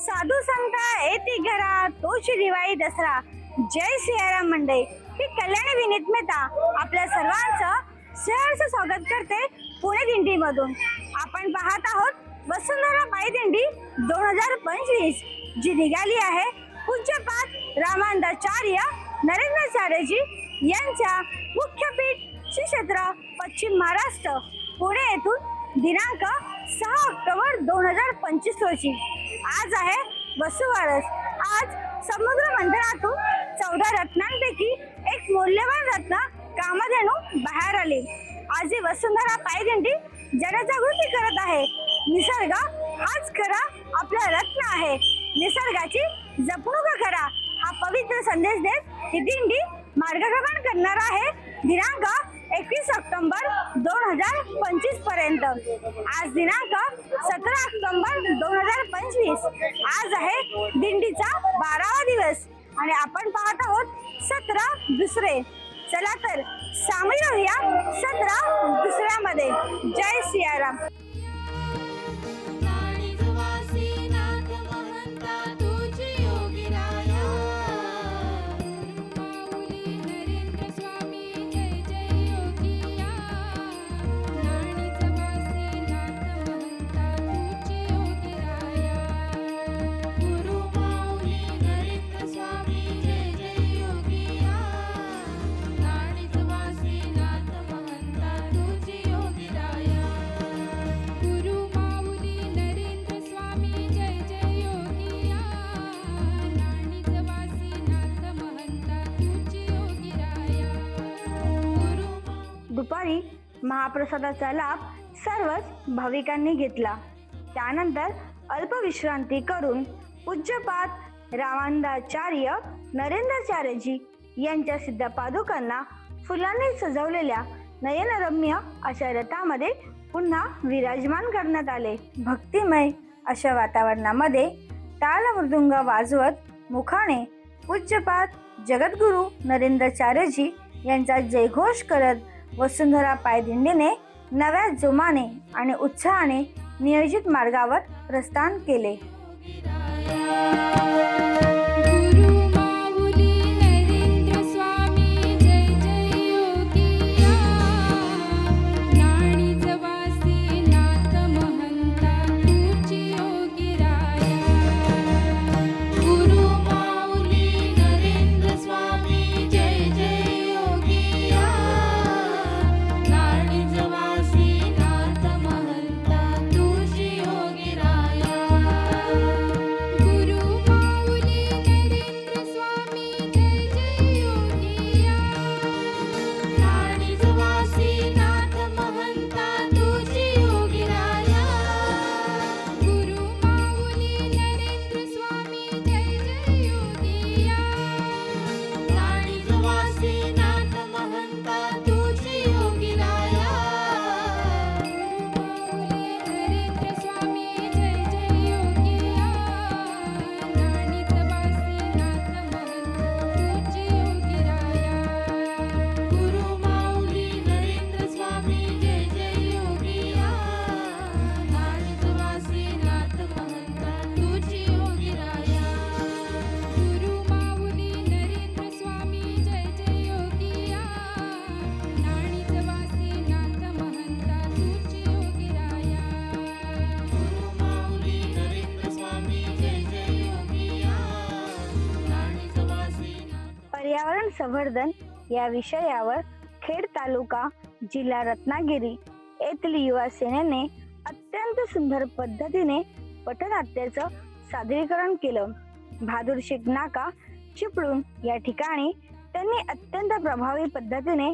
साधू संत येती घरा तोची दिवाळी दसरा जय सियाराम मंडई ही कल्याणी विनीत मेहता आपल्या सर्वांचं सहर्ष स्वागत करते पुणे दिंडी मधून। आपण पाहत आहोत वसुंधरा पायी दिंडी 2025 जी निघाली आहे पूज्यपाद रामानंदाचार्य नरेंद्राचार्यजी यांच्या मुख्यपीठ श्री क्षेत्र पश्चिम महाराष्ट्र पुणे येथून दिनांक 6 ऑक्टोबर 2025 रोजी। आज आहे वसुबारस। आज समुद्र मंथनातून 14 रत्नांपैकी एक मौल्यवान रत्न कामधेनू बाहेर आली। आज ही वसुंधरा पायी दिंडी जनजागृती करत आहे। निसर्ग हाच खरा आपला रत्न आहे, निसर्गाची जपणूक करा हा पवित्र संदेश देत ही दिंडी मार्गक्रमण करणार आहे दिनांक 21 ऑक्टोबर 2025 पर्यंत। आज दिनांक 17 ऑक्टोबर 2025 आज आहे दिंडीचा 12वा दिवस आणि आपण पाहत आहोत 17 दुसरे। चला तर सामील होऊया 17 दुसऱ्यामध्ये। जय सियाराम। दुपारी महाप्रसादाचा लाभ सर्वच भाविकांनी घेतला। त्यानंतर अल्पविश्रांती करून पूज्यपाद रामानंदाचार्य नरेंद्राचार्यजी यांच्या सिद्ध पादुकांना फुलांनी सजवलेल्या नयनरम्य अशा रथामध्ये पुन्हा विराजमान करण्यात आले। भक्तिमय अशा वातावरणामध्ये टाळ मृदुंग वाजवत मुखाने पूज्यपाद जगद्गुरु नरेंद्राचार्यजी यांचा जयघोष करत वसुंधरा पायी दिंडीने नव्या जोमाने आणि उत्साहाने नियोजित मार्गावर प्रस्थान केले। पर्यावरण संवर्धन या विषयावर खेड तालुका जिल्हा रत्नागिरी येथील युवा सेनेने अत्यंत सुंदर पद्धतीने पथनाट्याचं सादरीकरण केलं। बहादूर शेख नाका चिपळूण या ठिकाणी त्यांनी अत्यंत प्रभावी पद्धतीने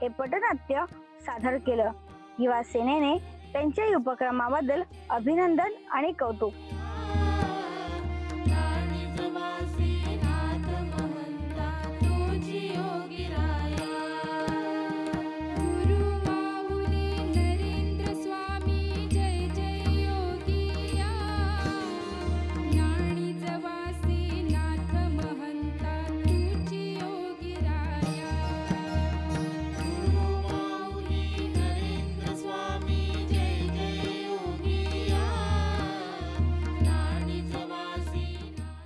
हे पथनाट्य सादर केलं। युवा सेनेने त्यांच्या उपक्रमाबद्दल अभिनंदन आणि कौतुक।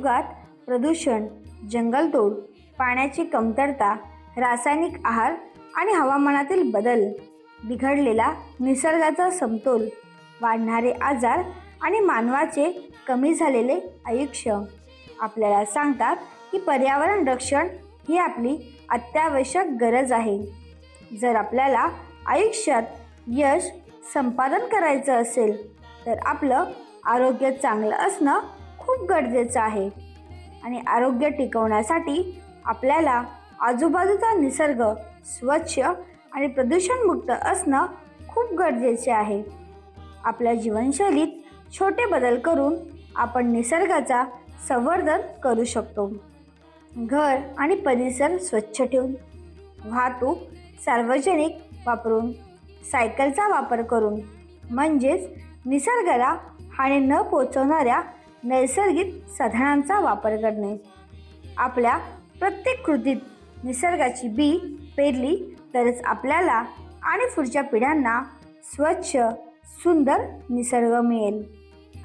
युगात प्रदूषण, जंगलतोड, पाण्याची कमतरता, रासायनिक आहार आणि हवामानातील बदल, बिघडलेला निसर्गाचा समतोल, वाढणारे आजार आणि मानवाचे कमी झालेले आयुष्य आपल्याला सांगतात की पर्यावरण रक्षण ही आपली अत्यावश्यक गरज आहे. जर आपल्याला आयुष्यात यश संपादन करायचं असेल तर आपलं आरोग्य चांगलं असणं खूप गरजेचं आहे. आणि आरोग्य टिकवण्यासाठी आपल्याला आजूबाजूचा निसर्ग स्वच्छ आणि प्रदूषणमुक्त असणं खूप गरजेचे आहे. आपल्या जीवनशैलीत छोटे बदल करून आपण निसर्गाचा संवर्धन करू शकतो. घर आणि परिसर स्वच्छ ठेवून, वाहतूक सार्वजनिक वापरून, सायकलचा वापर करून, म्हणजेच निसर्गाला हानी न पोचवणाऱ्या नैसर्गिक साधनांचा वापर करणे. आपल्या प्रत्येक कृतीत निसर्गाची बी पेरली तरच आपल्याला आणि पुढच्या पिढ्यांना स्वच्छ सुंदर निसर्ग मिळेल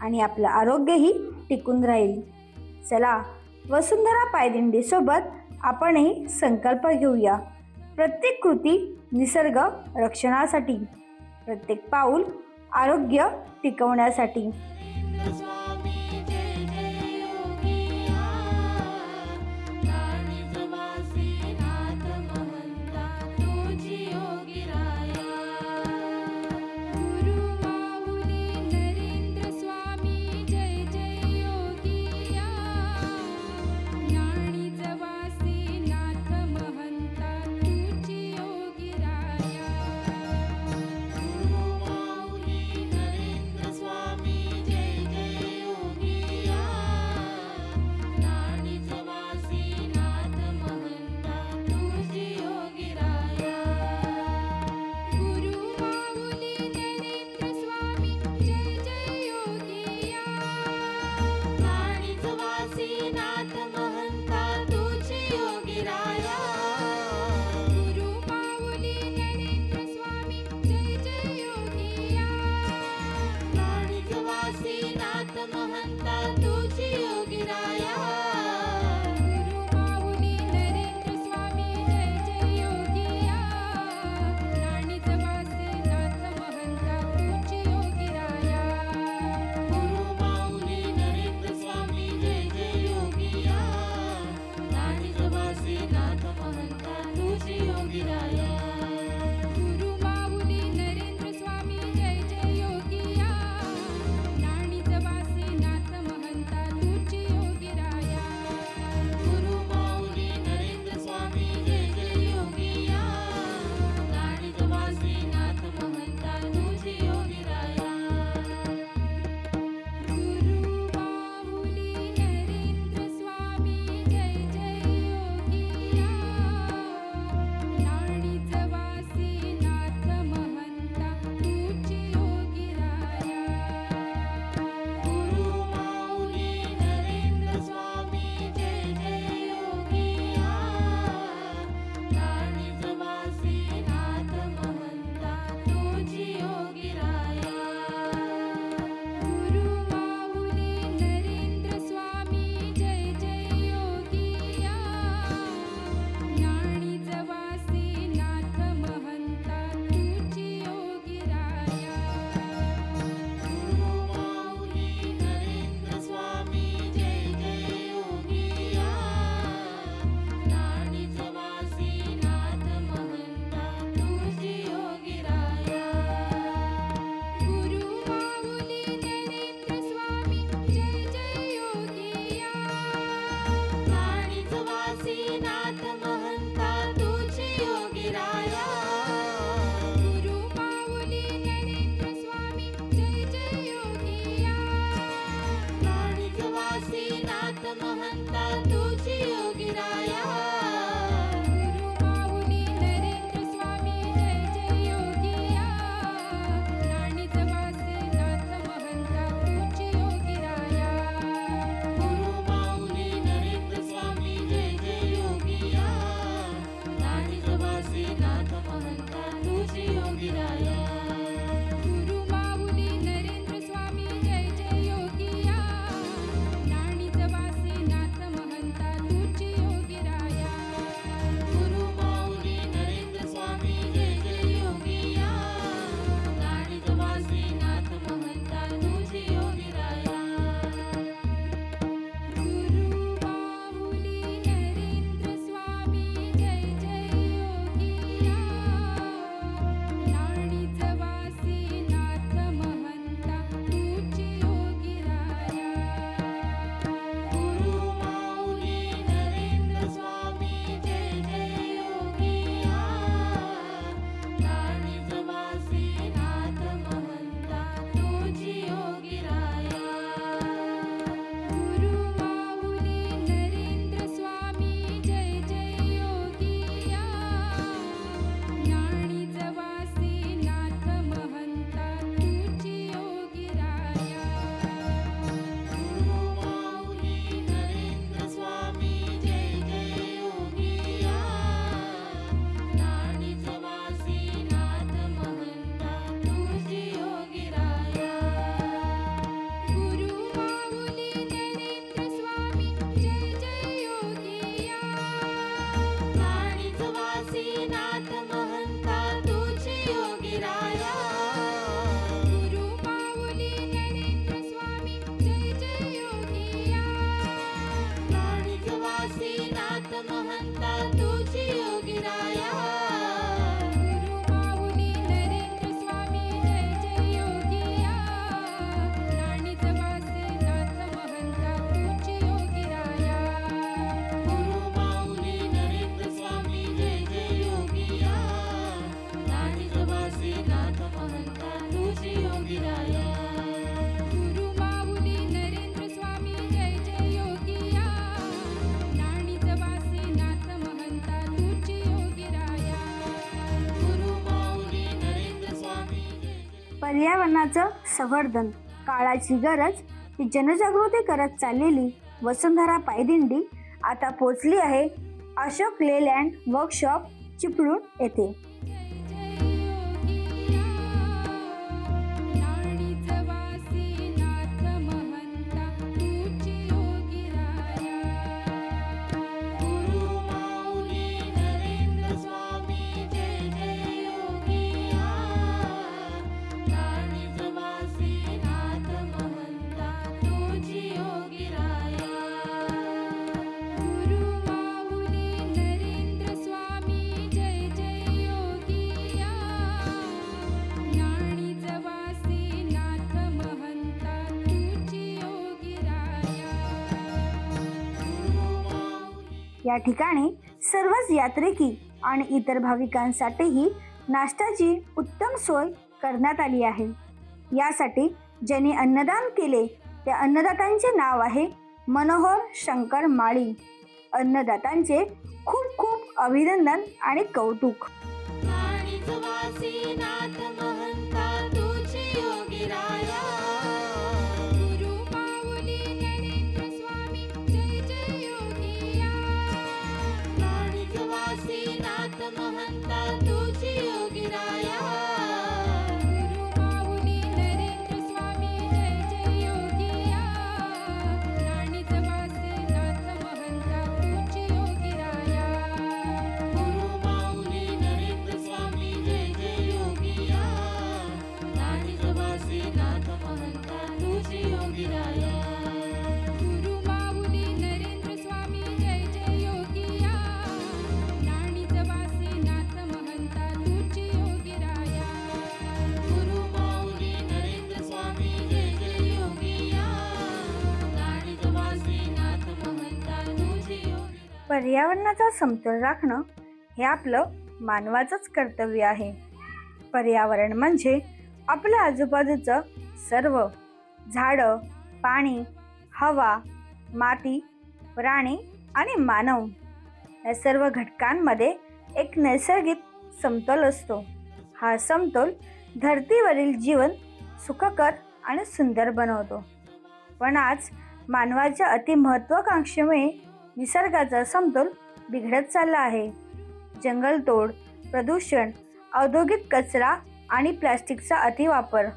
आणि आपलं आरोग्यही टिकून राहील. चला, वसुंधरा पायदिंडीसोबत आपणही संकल्प घेऊया. प्रत्येक कृती निसर्ग रक्षणासाठी, प्रत्येक पाऊल आरोग्य टिकवण्यासाठी. महंता तुझी योगीराया. गुरु माऊली नरेंद्र स्वामी जय जय योगिया. नाणीच वासी नाथ महंता तुझी योगीराया. गुरु माऊली नरेंद्र स्वामी जय जय. पर्यावरणाचं संवर्धन, काळाची गरज ही जनजागृती करत चाललेली वसुंधरा पायदिंडी आता पोचली आहे अशोक लेलँड वर्कशॉप चिपळूण येथे. या ठिकाणी सर्वच यात्रिकी आणि इतर भाविकांसाठीही नाश्त्याची उत्तम सोय करण्यात आली आहे. यासाठी ज्यांनी अन्नदान केले त्या अन्नदात्यांचे नाव आहे मनोहर शंकर माळी. अन्नदात्यांचे खूप खूप अभिनंदन आणि कौतुक. पर्यावरणाचा समतोल राखणं हे आपलं मानवाचंच कर्तव्य आहे. पर्यावरण म्हणजे आपलं आजूबाजूचं सर्व झाडं, पाणी, हवा, माती, प्राणी आणि मानव या सर्व घटकांमध्ये एक नैसर्गिक समतोल असतो. हा समतोल धर्तीवरील जीवन सुखकर आणि सुंदर बनवतो. पण आज मानवाच्या अतिमहत्वाकांक्षेमुळे निसर्गाचा समतोल बिघडत चालला आहे. जंगलतोड, प्रदूषण, औद्योगिक कचरा आणि प्लास्टिकचा अतिवापर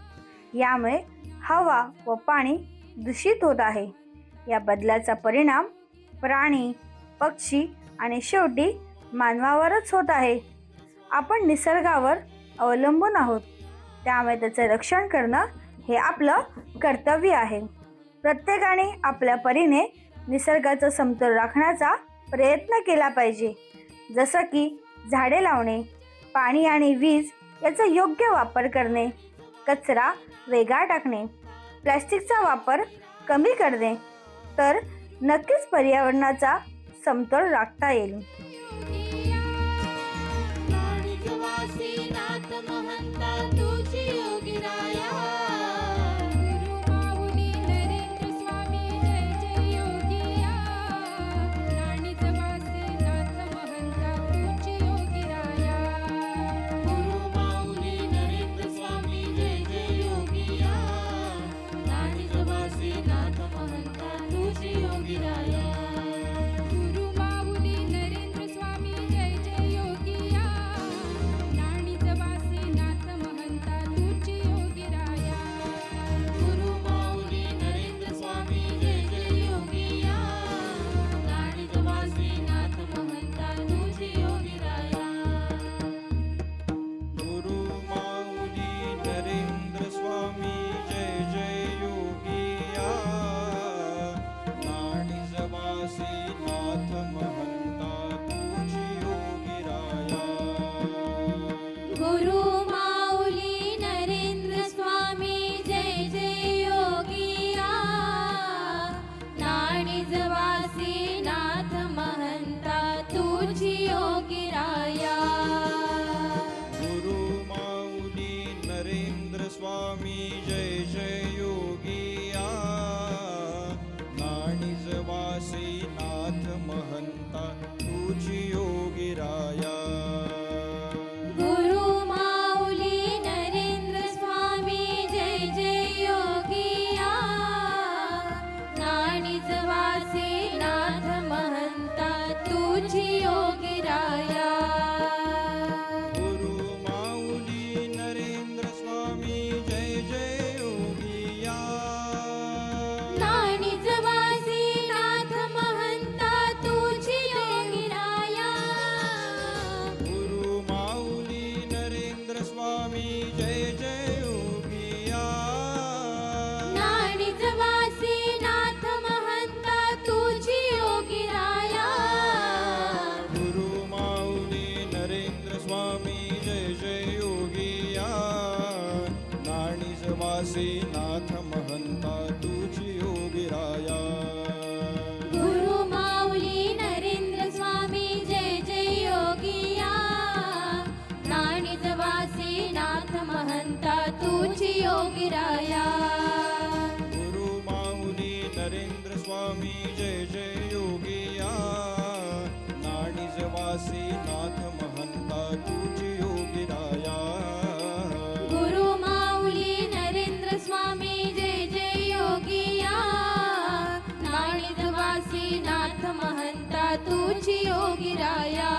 यामुळे हवा व पाणी दूषित होत आहे. या बदलाचा परिणाम प्राणी, पक्षी आणि शेवटी मानवावरच होत आहे. आपण निसर्गावर अवलंबून आहोत, त्यामुळे त्याचे रक्षण करणं हे आपलं कर्तव्य आहे. प्रत्येकाने आपल्या परीने निसर्गाचा समतोल राखण्याचा प्रयत्न केला पाहिजे. जसं की झाडे लावणे, पाणी आणि वीज याचा योग्य वापर करणे, कचरा वेगळा टाकणे, प्लास्टिकचा वापर कमी करणे, तर नक्कीच पर्यावरणाचा समतोल राखता येईल. गुरु माऊली नरेंद्र निजवासी नाथ महंता तुझी योगिराया. गुरु माऊली नरेंद्र स्वामी जय जय योगिया. नाणिजवासी नाथ महंता तुझी योगिराया. गुरु माऊली नरेंद्र स्वामी जय जय योगिया. नाणिजवासी नाथ महंता तुझी योगिराया. गुरु माऊली नरेंद्र स्वामी जय जय योगिया. नाणिजवासी नाथ महंता तुझी योगिराया.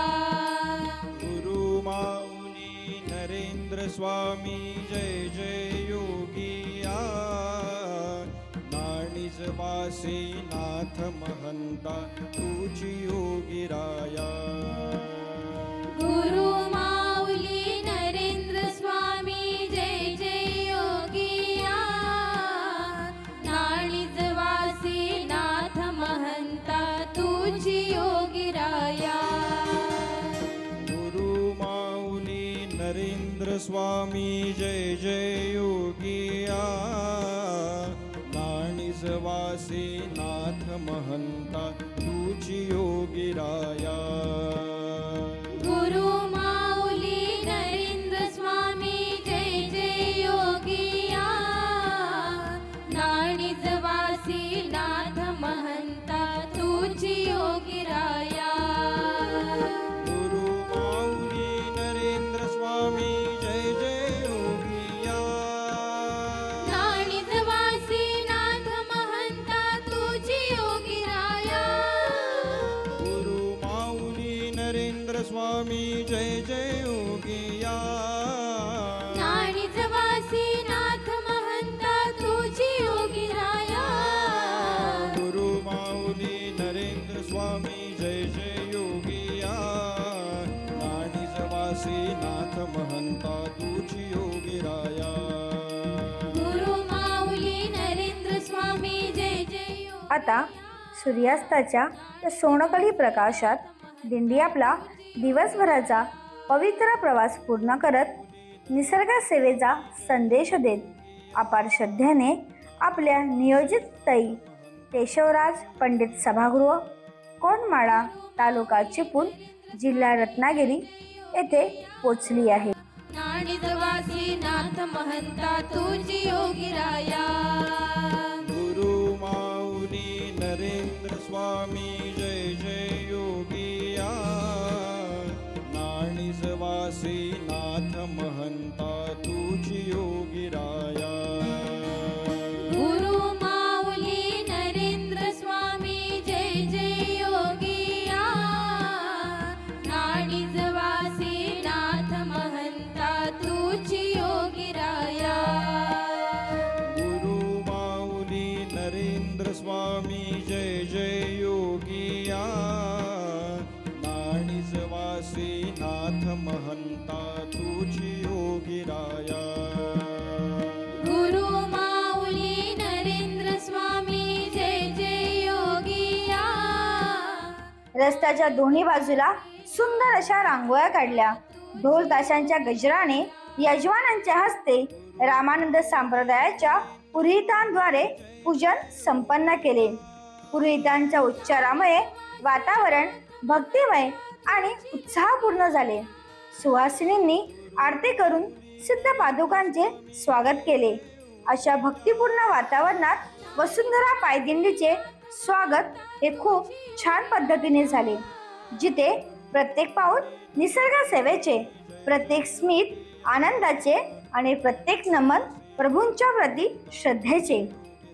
गुरु माऊली नरेंद्र स्वामी जय जय योगिया. नाणिजवासी नाथ महंता तुझी योगिराया. गुरु माऊली नरेंद्र स्वामी जय जय योगिया. नाणिजवासी नाथ महंता तुझी योगिराया. गुरु माऊली नरेंद्र स्वामी जय जय योगिया. नाणिजवासी नाथ महंता तुझी योगिराया. गुरु माऊली नरेंद्र स्वामी जय जय योगिया. नाणिजवासी नाथ महंता तुझी योगिराया. गुरु माऊली नरेंद्र स्वामी जय जय योगिया. नाणिजवासी नाथ महंता तुझी योगिराया. गुरु माऊली नरेंद्र स्वामी जय जय योगिया. नाणिजवासी नाथ महंता तुझी योगिराया. गुरु माऊली नरेंद्र स्वामी जय जय योगिया. नाणिजवासी नाथ महंता तुझी योगिराया. गुरु माऊली नरेंद्र स्वामी जय जय योगिराया. आता सूर्यास्ताच्या त्या सोनकळी प्रकाशात दिंडी आपला दिवसभराचा पवित्र प्रवास पूर्ण करत निसर्ग सेवेचा संदेश देत अपार श्रद्धेने आपल्या नियोजित स्थळी केशवराज पंडित सभागृह, कोंडमाळा, तालुका चिपळूण, जिल्हा रत्नागिरी येथे पोचली आहे. नाणिजवासी नाथ महंता तुझी योगिराया. गुरु माऊली नरेंद्र स्वामी जय जय योगिया. नाणिजवासी नाथ महंता तुझी योगिराया. गुरु माऊली नरेंद्र स्वामी जय जय योगिया. नाणिजवासी नाथ महंता तुझी योगिराया. गुरु माऊली नरेंद्र स्वामी जय जय योगिया. नाणिजवासी नाथ महंता तुझी योगिराया. गुरु माऊली नरेंद्र स्वामी जय जय योगिया. रस्त्याच्या दोन्ही बाजूला सुंदर अशा रांगोळ्या काढल्या. ढोल ताशांच्या गजराने यजमानांच्या हस्ते रामानंद संप्रदायाच्या पुरोहितांद्वारे पूजन संपन्न केले. पुरोहितांच्या उच्चारामुळे वातावरण भक्तिमय आणि उत्साहपूर्ण झाले. सुहासिनींनी आरती करून सिद्ध पादुकांचे स्वागत केले. अशा भक्तिपूर्ण वातावरणात वसुंधरा पायदिंडीचे स्वागत हे खूप छान पद्धतीने झाले, जिथे प्रत्येक पाऊल निसर्ग सेवेचे, प्रत्येक स्मित आनंदाचे आणि प्रत्येक नमन प्रभूंच्या प्रती श्रद्धेचे.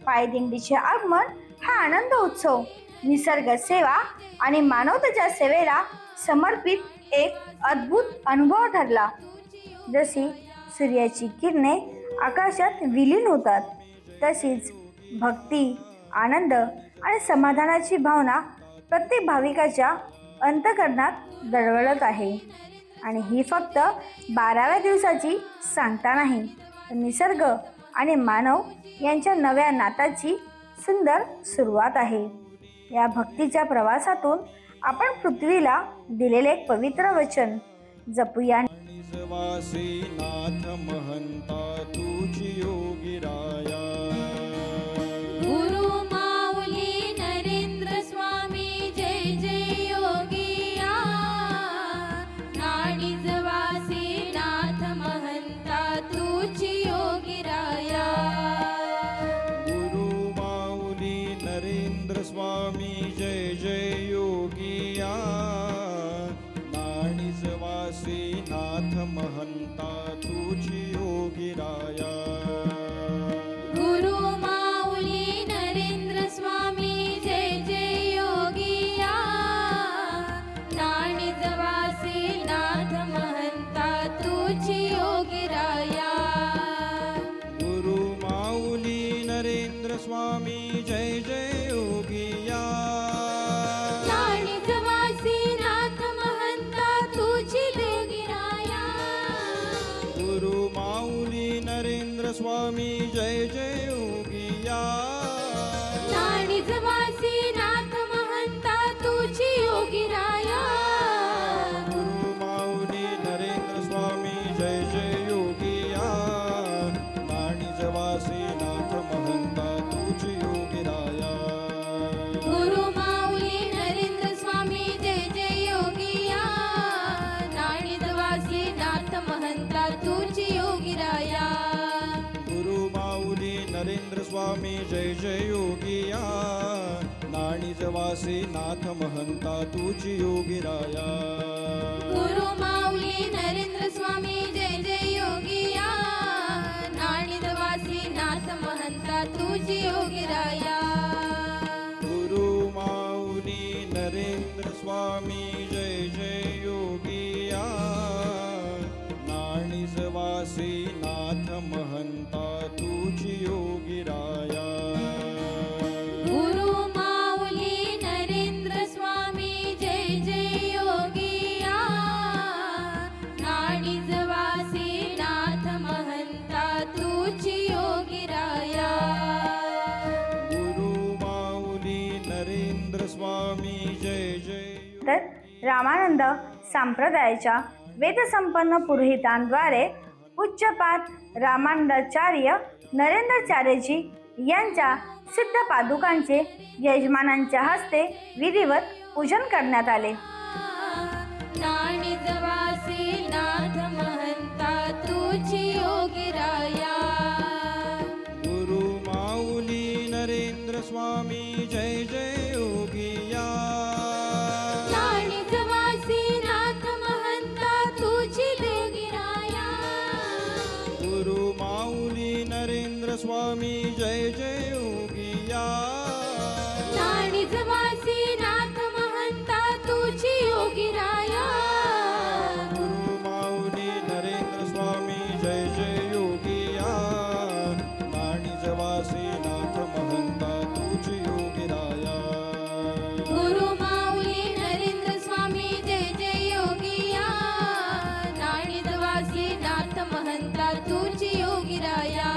पायदिंडीचे आगमन हा आनंद उत्सव निसर्ग सेवा आणि मानवतेच्या सेवेला समर्पित एक अद्भुत अनुभव ठरला. जशी सूर्याची किरणे आकाशात विलीन होतात, तशीच भक्ती, आनंद आणि समाधानाची भावना प्रत्येक भाविकाच्या अंतःकरणात दळवळत आहे. आणि ही फक्त 12व्या दिवसाची सांगता नाही, तर निसर्ग आणि मानव यांच्या नव्या नाताची सुंदर सुरुवात आहे. या भक्तीच्या प्रवासातून आपण पृथ्वीला दिलेले एक पवित्र वचन जपूया. निजवासी नाथ महंता तुझी योगिराया. महंता तुझी योगीराया. गुरु माऊली नरेंद्र स्वामी जय जय योगिया. नाणिजवासी नाथ महंता तुझी योगीराया. गुरु माऊली नरेंद्र स्वामी जय जय योगिया. नाणिजवासी नाथ महंता तुझी योगीराया. गुरु माऊली नरेंद्र स्वामी जय जय योगिया. नाणिजवासी नाथ महंता तुझी योगीराया. गुरु माऊली नरेंद्र स्वामी जय जय योगिया. नाणिजवासी नाथ महंता तुझी योगीराया. गुरु माऊली नरेंद्र स्वामी जय जय योगिया. नाणिजवासी नाथ महंता तुझी योगीराया. गुरु माऊली नरेंद्र स्वामी जय जय योगिया. नाणिजवासी नाथ महंता तुझी योगीराया. गुरु माऊली नरेंद्र स्वामी जय जय योगिया. नाणिजवासी नाथ महंता तुझी योगीराया. गुरु माऊली नरेंद्र स्वामी जय जय योगिया. नाणिजवासी नाथ महंता तुझी योगीराया. गुरु माऊली नरेंद्र स्वामी जय जय योगिया. नाणिजवासी नाथ महंता तुझी योगीराया. गुरु माऊली नरेंद्र स्वामी जय जय तर रामानंद संप्रदायाच्या वेदसंपन्न पुरोहितांद्वारे पूज्यपाद रामानंदाचार्य नरेंद्राचार्यजी यांच्या सिद्ध पादुकांचे यजमानांच्या हस्ते विधिवत पूजन करण्यात आले. नाणिजवासी नाथ महंता तुझी योगीराया. गुरु माऊली नरेंद्र स्वामी जय जय योगिया. नाणिजवासी नाथ महंता तुझी योगीराया. गुरु माऊली नरेंद्र स्वामी जय जय योगिया. नाणिजवासी नाथ महंता तुझी योगीराया. गुरु माऊली नरेंद्र स्वामी जय जय योगिया. नाणिजवासी नाथ महंता तुझी योगीराया. गुरु माऊली नरेंद्र स्वामी जय जय योगिया. नाणिजवासी नाथ महंता तुझी योगीराया.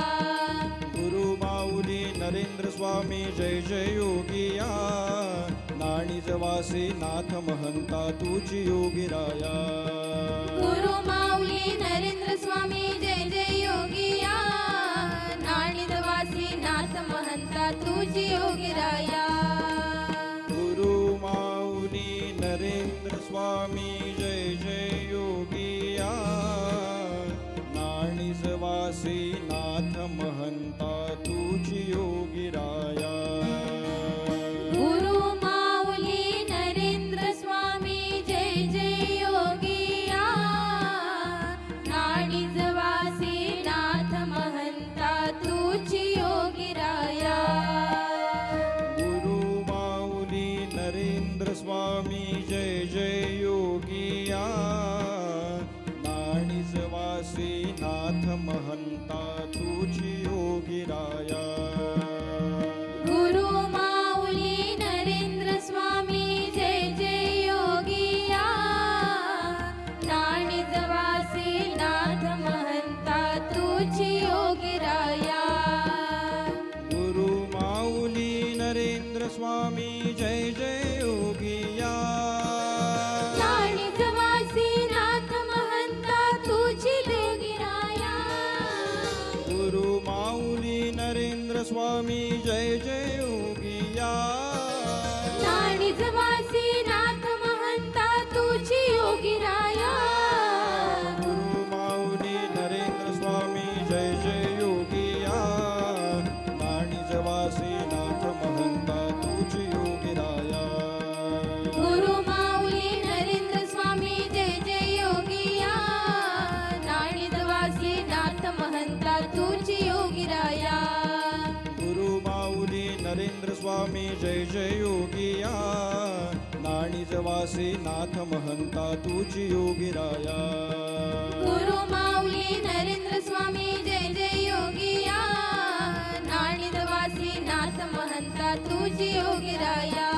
गुरु माऊली नरेंद्र स्वामी जय जय योगिया. नाणिजवासी नाथ महंता तुझी योगीराया. गुरु माऊली नरेंद्र स्वामी जय जय योगिया. नाणिजवासी नाथ महंता तुझी योगीराया. गुरु माऊली नरेंद्र स्वामी जय जय योगिया. नाणिजवासी नाथ महंता तुझी योगीराया. गुरु माऊली नरेंद्र स्वामी जय जय योगिया. नाणिजवासी नाथ महंता तुझी योगीराया. गुरु माऊली नरेंद्र स्वामी जय जय योगिया. नाणिजवासी नाथ महंता तुझी योगीराया. गुरु माऊली नरेंद्र स्वामी जय जय योगिया. नाणिजवासी नाथ महंता तुझी योगीराया. गुरु माऊली नरेंद्र स्वामी जय जय योगिया. नाणिजवासी नाथ महंता तुझी योगीराया. गुरु माऊली नरेंद्र स्वामी जय जय योगिया. नाणिजवासी नाथ महंता तुझी योगीराया. गुरु माऊली नरेंद्र स्वामी जय जय योगिया. नाणिजवासी नाथ महंता तुझी योगीराया. गुरु माऊली नरेंद्र स्वामी जय जय योगिया. नाणिजवासी स्वामी जय जय योगिया नाणिजवासी नाथ महंता तुझी योगीराया गुरु माऊली नरेंद्र स्वामी जय जय योगिया नाणिजवासी नाथ महंता तुझी योगीराया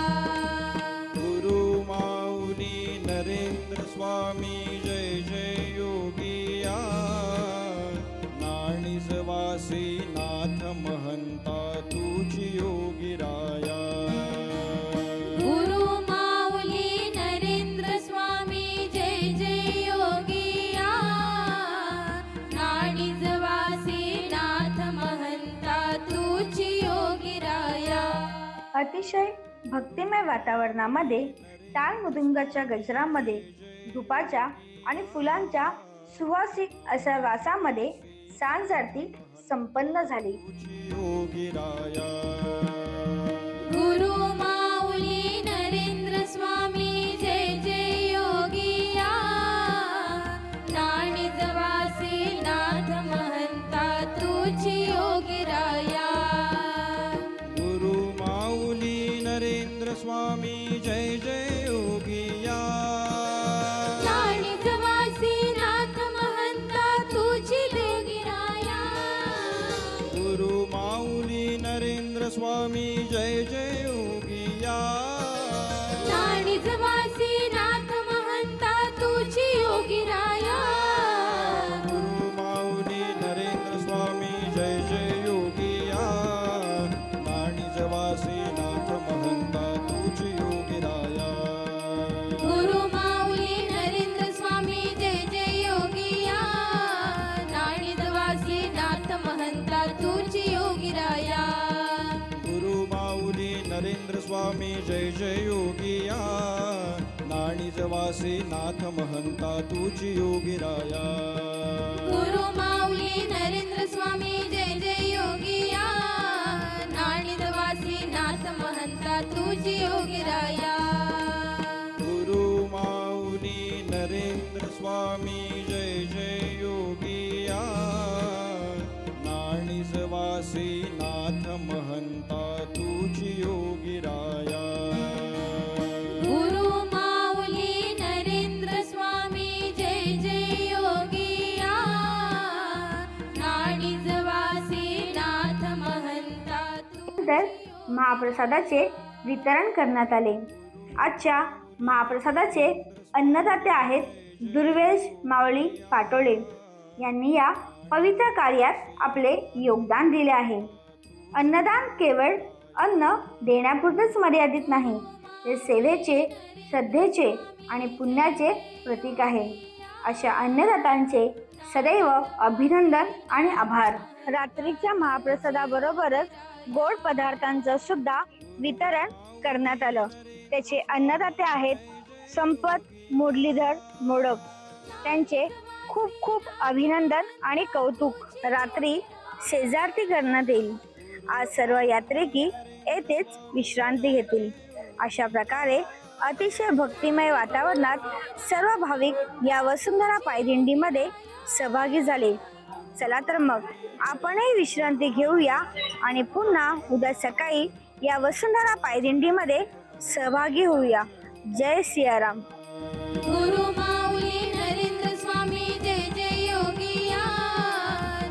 गुरु माऊली नरेंद्र स्वामी जय जय योगिया नाणिजवासी नाथ महंता तुझी योगीराया गुरु माऊली नरेंद्र स्वामी जय जय योगिया नाणिजवासी नाथ महंता तुझी योगीराया अतिशय भक्तिमय वातावरणामध्ये टाळ मृदुंगाच्या गजरामध्ये धुपाच्या आणि फुलांच्या सुवासिक अशा वासामध्ये सांज आरती संपन्न झाली. योगीराया गुरु माऊली नरेंद्र स्वामी जय जय योगिया नाणिजवासी नाथ महंता तुझी योगीराया गुरु माऊली नरेंद्र स्वामी जय जय योगिया नाणिजवासी नाथ महंता तुझी योगीराया गुरु माऊली नरेंद्र स्वामी जय जय योगिया नाणिजवासी नाथ महंता तुझी योगीराया गुरु माऊली नरेंद्र स्वामी जय जय योगिया नाणिजवासी नाथ महंता तुझी योगीराया गुरु माऊली नरेंद्र स्वामी जय जय योगिया नाणिजवासी नाथ महंता तुझी योगीराया गुरु माऊली नरेंद्र स्वामी जय जय योगिया नाणिजवासी नाथ महंता तुझी योगीराया गुरु माऊली नरेंद्र स्वामी जय जय योगिया नाणिजवासी नाथ महंता तुझी योगीराया गुरु माऊली नरेंद्र स्वामी जय जय योगिया नाणिजवासी नाथ महंता तुझी योगीराया गुरु माऊली नरेंद्र स्वामी जय जय योगिया नाणिजवासी नाथ महंता नंतर महाप्रसादाचे वितरण करण्यात आले. आजच्या महाप्रसादाचे अन्नदाते आहेत दुर्वेश माऊली पाटोळे यांनी या पवित्र कार्यात आपले योगदान दिले आहे. अन्नदान केवळ अन्न देण्यापुरतेच मर्यादित नाही, ते सेवेचे, श्रद्धेचे आणि पुण्याचे प्रतीक आहे. अशा अन्नदात्यांचे सदैव अभिनंदन आणि आभार. रात्रीच्या महाप्रसादाबरोबरच गोड पदार्थांचं सुद्धा वितरण करण्यात आलं. त्याचे अन्नदाते आहेत संपत मुरलीधर मोडक. त्यांचे खूप खूप अभिनंदन आणि कौतुक. रात्री शेजारती करण्यात येईल. आज सर्व यात्रेकी येथेच विश्रांती घेतील. अशा प्रकारे अतिशय भक्तिमय वातावरणात सर्व भाविक या वसुंधरा पायदिंडीमध्ये सहभागी झाले. चला तर मग आपणही विश्रांती घेऊया आणि पुन्हा उद्या सकाळी या वसुंधरा पायदिंडीमध्ये सहभागी होऊया. जय सियाराम. गुरु माऊली नरेंद्र स्वामी जय जय योगिया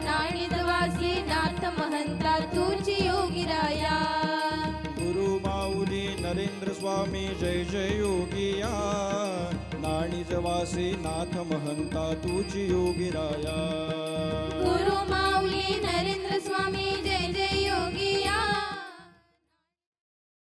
नाणिजवासी नाथ महंता तुझी योगीराया गुरु माऊली नरेंद्र स्वामी जय जय योगिया नाणिजवासी नाथ महंता तुझी योगीराया गुरु माऊली नरेंद्र स्वामी जय जय